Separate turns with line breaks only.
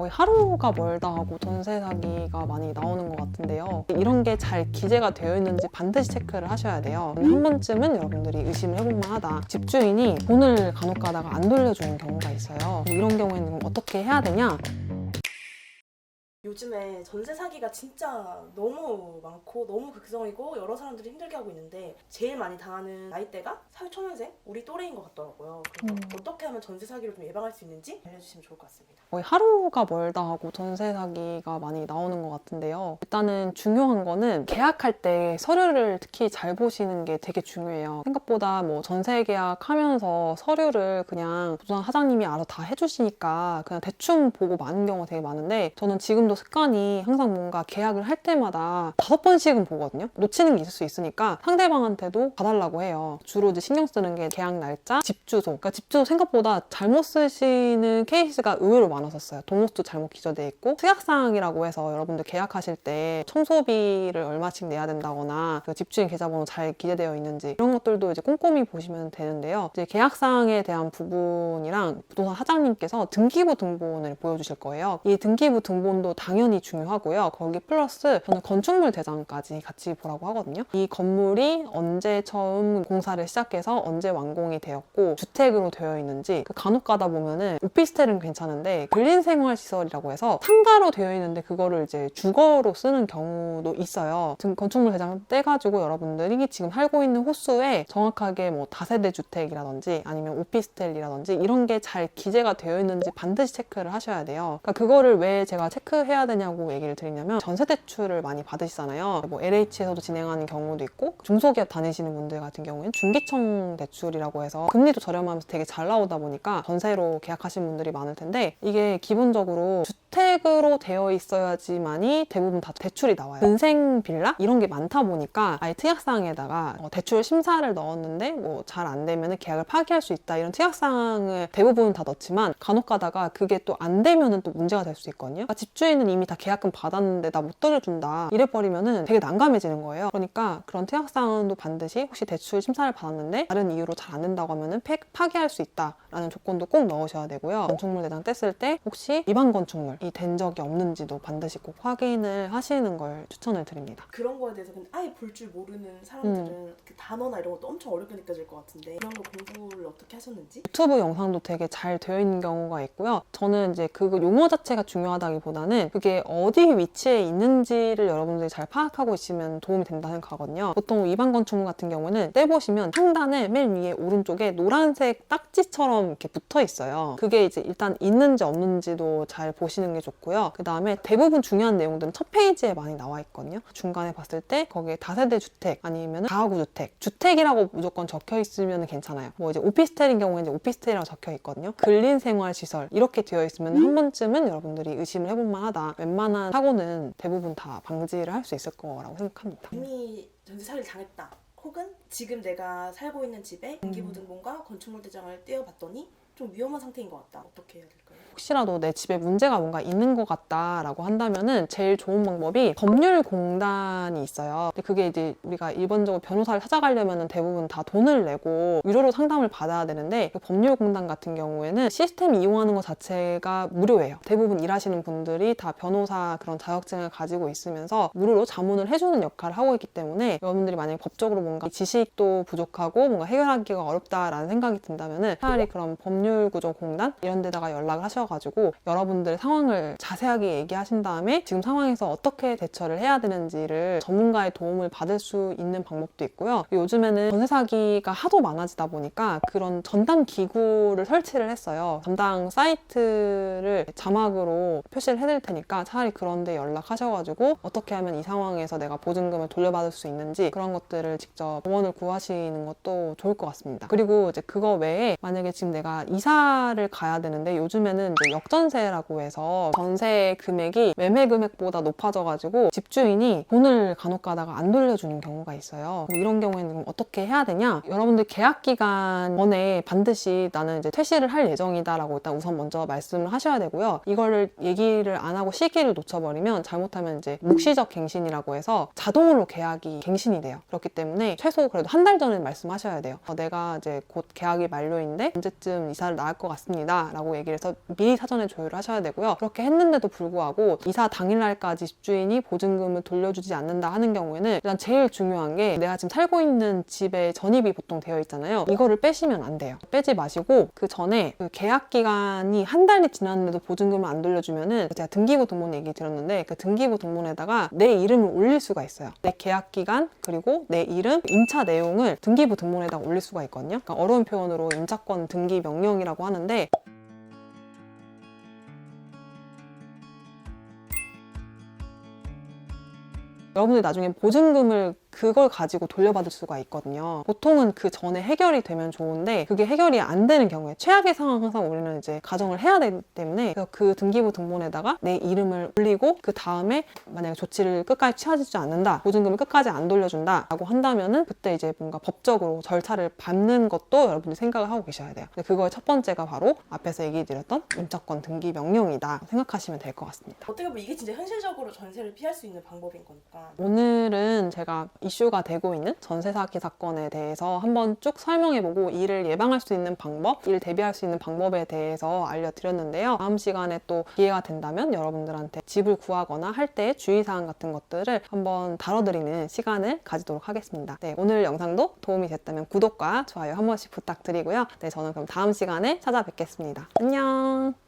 거의 하루가 멀다 하고 전세 사기가 많이 나오는 것 같은데요. 이런 게 잘 기재가 되어 있는지 반드시 체크를 하셔야 돼요. 한 번쯤은 여러분들이 의심을 해볼 만하다. 집주인이 돈을 간혹 가다가 안 돌려주는 경우가 있어요. 이런 경우에는 어떻게 해야 되냐?
요즘에 전세 사기가 진짜 너무 많고 너무 극성이고 여러 사람들이 힘들게 하고 있는데 제일 많이 당하는 나이대가 사회초년생? 우리 또래인 것 같더라고요. 그래서 어떻게 하면 전세 사기를 좀 예방할 수 있는지 알려주시면 좋을 것 같습니다.
거의 하루가 멀다 하고 전세 사기가 많이 나오는 것 같은데요. 일단은 중요한 거는 계약할 때 서류를 특히 잘 보시는 게 되게 중요해요. 생각보다 뭐 전세 계약하면서 서류를 그냥 부산 사장님이 알아서 다 해주시니까 그냥 대충 보고 마는 경우가 되게 많은데, 저는 지금도 습관이 항상 뭔가 계약을 할 때마다 5번씩은 보거든요. 놓치는 게 있을 수 있으니까 상대방한테도 봐달라고 해요. 주로 이제 신경 쓰는 게 계약 날짜, 집 주소. 그러니까 집 주소 생각보다 잘못 쓰시는 케이스가 의외로 많았었어요. 도모도 잘못 기재되어 있고, 특약사항이라고 해서 여러분들 계약하실 때 청소비를 얼마씩 내야 된다거나 그 집주인 계좌번호 잘 기재되어 있는지 이런 것들도 이제 꼼꼼히 보시면 되는데요. 이제 계약사항에 대한 부분이랑 부동산 사장님께서 등기부 등본을 보여주실 거예요. 이 등기부 등본도 당연히 중요하고요. 거기 플러스 저는 건축물 대장까지 같이 보라고 하거든요. 이 건물이 언제 처음 공사를 시작해서 언제 완공이 되었고 주택으로 되어 있는지, 간혹 가다 보면은 오피스텔은 괜찮은데 근린생활시설이라고 해서 상가로 되어 있는데 그거를 이제 주거로 쓰는 경우도 있어요. 지금 건축물 대장 떼가지고 여러분들이 지금 살고 있는 호수에 정확하게 뭐 다세대 주택이라든지 아니면 오피스텔이라든지 이런 게 잘 기재가 되어 있는지 반드시 체크를 하셔야 돼요. 그러니까 그거를 왜 제가 체크해야 되냐고 얘기를 드리냐면, 전세대출을 많이 받으시잖아요. 뭐 LH에서도 진행하는 경우도 있고, 중소기업 다니시는 분들 같은 경우에는 중기청 대출이라고 해서 금리도 저렴하면서 되게 잘 나오다 보니까 전세로 계약하신 분들이 많을 텐데, 이게 기본적으로 주택으로 되어 있어야지만이 대부분 다 대출이 나와요. 근생 빌라? 이런 게 많다 보니까 아예 특약사항에다가 대출 심사를 넣었는데 뭐 잘 안 되면 계약을 파기할 수 있다, 이런 특약사항을 대부분 다 넣지만 간혹 가다가 그게 또 안 되면은 또 문제가 될 수 있거든요. 그러니까 집주인은 이미 다 계약금 받았는데 나 못 돌려준다 이래버리면은 되게 난감해지는 거예요. 그러니까 그런 특약사항도 반드시, 혹시 대출 심사를 받았는데 다른 이유로 잘 안 된다고 하면은 파기할 수 있다라는 조건도 꼭 넣으셔야 되고요. 건축물 대장 뗐을 때 혹시 일반 건축물이 된 적이 없는지도 반드시 꼭 확인을 하시는 걸 추천을 드립니다.
그런 거에 대해서 근데 아예 볼 줄 모르는 사람들은 그 단어나 이런 것도 엄청 어렵게 느껴질 것 같은데, 이런 거 공부를 어떻게 하셨는지?
유튜브 영상도 되게 잘 되어 있는 경우가 있고요. 저는 이제 그 용어 자체가 중요하다기보다는 그게 어디 위치에 있는지를 여러분들이 잘 파악하고 있으면 도움이 된다 생각하거든요. 보통 일반 건축물 같은 경우는 떼보시면 상단에 맨 위에 오른쪽에 노란색 딱지처럼 이렇게 붙어 있어요. 그게 이제 일단 있는지 없는지도 잘 보시는 게 좋고요. 그 다음에 대부분 중요한 내용들은 첫 페이지에 많이 나와 있거든요. 중간에 봤을 때 거기에 다세대 주택 아니면 다가구 주택, 주택이라고 무조건 적혀 있으면 괜찮아요. 뭐 이제 오피스텔인 경우에 이제 오피스텔이라고 적혀 있거든요. 근린생활시설 이렇게 되어 있으면 한 번쯤은 여러분들이 의심을 해볼 만하다. 웬만한 사고는 대부분 다 방지를 할 수 있을 거라고 생각합니다.
이미 전세 사기를 당했다, 혹은 지금 내가 살고 있는 집에 등기부 등본과 건축물 대장을 떼어봤더니 좀 위험한 상태인 것 같다, 어떻게 해야 될까요?
혹시라도 내 집에 문제가 뭔가 있는 것 같다라고 한다면은 제일 좋은 방법이 법률공단이 있어요. 근데 그게 이제 우리가 일반적으로 변호사를 찾아가려면은 대부분 다 돈을 내고 유료로 상담을 받아야 되는데, 그 법률공단 같은 경우에는 시스템 이용하는 것 자체가 무료예요. 대부분 일하시는 분들이 다 변호사 그런 자격증을 가지고 있으면서 무료로 자문을 해주는 역할을 하고 있기 때문에, 여러분들이 만약에 법적으로 뭔가 지식도 부족하고 뭔가 해결하기가 어렵다라는 생각이 든다면은 차라리 그런 법률구조공단 이런 데다가 연락을 하셔가지고 여러분들의 상황을 자세하게 얘기하신 다음에 지금 상황에서 어떻게 대처를 해야 되는지를 전문가의 도움을 받을 수 있는 방법도 있고요. 요즘에는 전세 사기가 하도 많아지다 보니까 그런 전담 기구를 설치를 했어요. 담당 사이트를 자막으로 표시를 해드릴 테니까 차라리 그런 데 연락하셔가지고 어떻게 하면 이 상황에서 내가 보증금을 돌려받을 수 있는지 그런 것들을 직접 조언을 구하시는 것도 좋을 것 같습니다. 그리고 이제 그거 외에 만약에 지금 내가 이사를 가야 되는데, 요즘에는 이제 역전세라고 해서 전세 금액이 매매 금액보다 높아져가지고 집주인이 돈을 간혹 가다가 안 돌려주는 경우가 있어요. 이런 경우에는 어떻게 해야 되냐? 여러분들 계약 기간 전에 반드시 나는 이제 퇴실을 할 예정이다라고 일단 우선 먼저 말씀을 하셔야 되고요. 이거를 얘기를 안 하고 시기를 놓쳐버리면 잘못하면 이제 묵시적 갱신이라고 해서 자동으로 계약이 갱신이 돼요. 그렇기 때문에 최소 그래도 한 달 전에 말씀하셔야 돼요. 내가 이제 곧 계약이 만료인데 언제쯤 이사를 나갈 것 같습니다 라고 얘기를 해서 미리 사전에 조율을 하셔야 되고요. 그렇게 했는데도 불구하고 이사 당일날까지 집주인이 보증금을 돌려주지 않는다 하는 경우에는 일단 제일 중요한 게 내가 지금 살고 있는 집에 전입이 보통 되어 있잖아요. 이거를 빼시면 안 돼요. 빼지 마시고 그 전에 그 계약 기간이 한 달이 지났는데도 보증금을 안 돌려주면은 제가 등기부 등본 얘기 드렸는데 그 등기부 등본에다가 내 이름을 올릴 수가 있어요. 내 계약 기간 그리고 내 이름, 임차 내용을 등기부 등본에다가 올릴 수가 있거든요. 그러니까 어려운 표현으로 임차권 등기 명령이라고 하는데 여러분들이 나중에 보증금을 그걸 가지고 돌려받을 수가 있거든요. 보통은 그 전에 해결이 되면 좋은데 그게 해결이 안 되는 경우에 최악의 상황 항상 우리는 이제 가정을 해야 되기 때문에 그래서 그 등기부 등본에다가 내 이름을 올리고 그 다음에 만약에 조치를 끝까지 취하지 않는다, 보증금을 끝까지 안 돌려준다 라고 한다면은 그때 이제 뭔가 법적으로 절차를 밟는 것도 여러분들이 생각을 하고 계셔야 돼요. 근데 그거의 첫 번째가 바로 앞에서 얘기 드렸던 임차권 등기 명령이다 생각하시면 될 것 같습니다.
어떻게 보면 이게 진짜 현실적으로 전세를 피할 수 있는 방법인 거니까.
오늘은 제가 이슈가 되고 있는 전세 사기 사건에 대해서 한번 쭉 설명해보고 이를 예방할 수 있는 방법, 이를 대비할 수 있는 방법에 대해서 알려드렸는데요. 다음 시간에 또 기회가 된다면 여러분들한테 집을 구하거나 할 때 주의사항 같은 것들을 한번 다뤄드리는 시간을 가지도록 하겠습니다. 네, 오늘 영상도 도움이 됐다면 구독과 좋아요 한 번씩 부탁드리고요. 네, 저는 그럼 다음 시간에 찾아뵙겠습니다. 안녕!